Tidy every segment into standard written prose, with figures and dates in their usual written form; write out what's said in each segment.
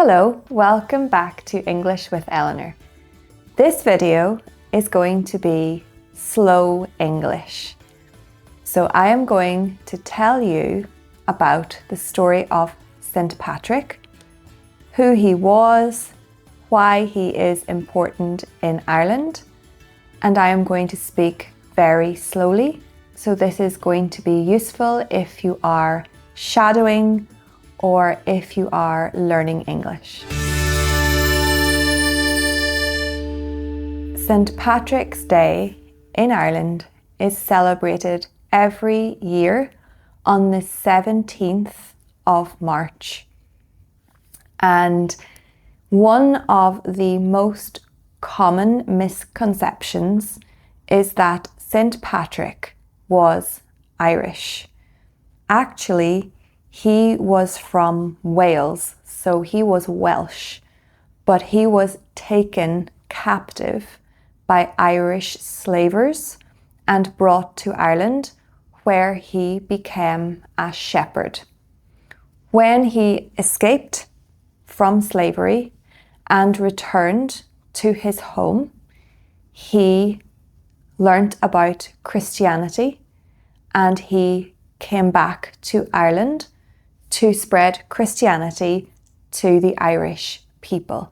Hello, welcome back to English with Eleanor. This video is going to be slow English. So I am going to tell you about the story of St. Patrick, who he was, why he is important in Ireland, and I am going to speak very slowly. So this is going to be useful if you are shadowing or if you are learning English. St. Patrick's Day in Ireland is celebrated every year on the 17th of March. And one of the most common misconceptions is that St. Patrick was Irish. Actually, he was from Wales, so he was Welsh, but he was taken captive by Irish slavers and brought to Ireland, where he became a shepherd. When he escaped from slavery and returned to his home, he learnt about Christianity and he came back to Ireland to spread Christianity to the Irish people.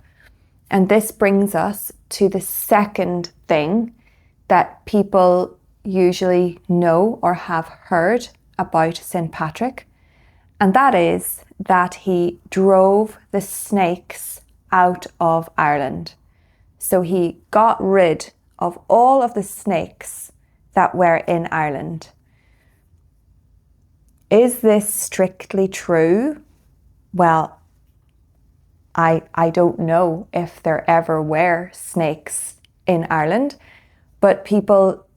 And this brings us to the second thing that people usually know or have heard about St. Patrick, and that is that he drove the snakes out of Ireland. So he got rid of all of the snakes that were in Ireland. Is this strictly true? Well, I don't know if there ever were snakes in Ireland, but people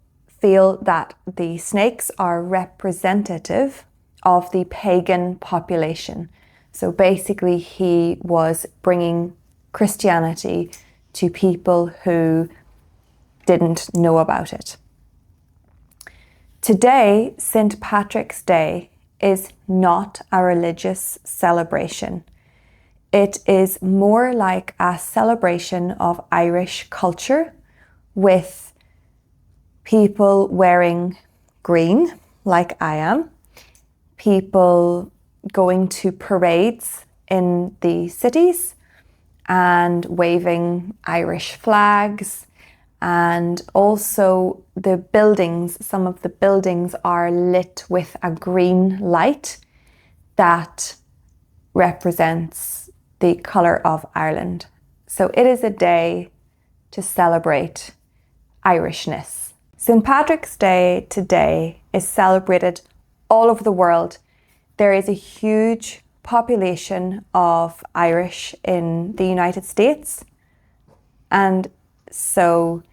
feel that the snakes are representative of the pagan population. So basically, he was bringing Christianity to people who didn't know about it. Today, St. Patrick's Day is not a religious celebration. It is more like a celebration of Irish culture, with people wearing green, like I am, people going to parades in the cities and waving Irish flags. And also the buildings, some of the buildings are lit with a green light that represents the colour of Ireland. So it is a day to celebrate Irishness. St. Patrick's Day today is celebrated all over the world. There is a huge population of Irish in the United States. And so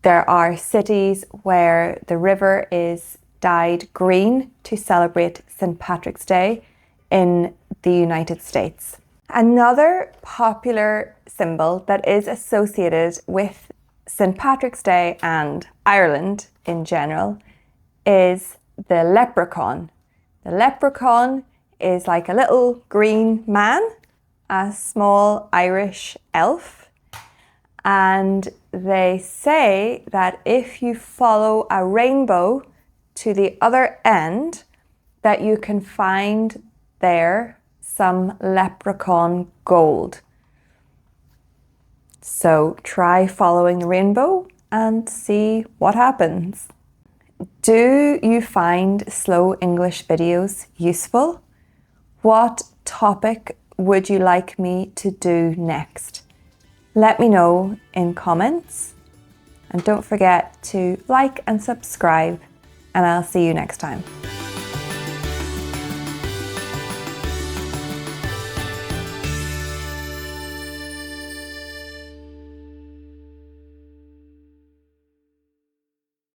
there are cities where the river is dyed green to celebrate St. Patrick's Day in the United States. Another popular symbol that is associated with St. Patrick's Day and Ireland in general is the leprechaun. The leprechaun is like a little green man, a small Irish elf. And they say that if you follow a rainbow to the other end, that you can find there some leprechaun gold. So try following the rainbow and see what happens. Do you find slow English videos useful? What topic would you like me to do next? Let me know in comments, and don't forget to like and subscribe, and I'll see you next time.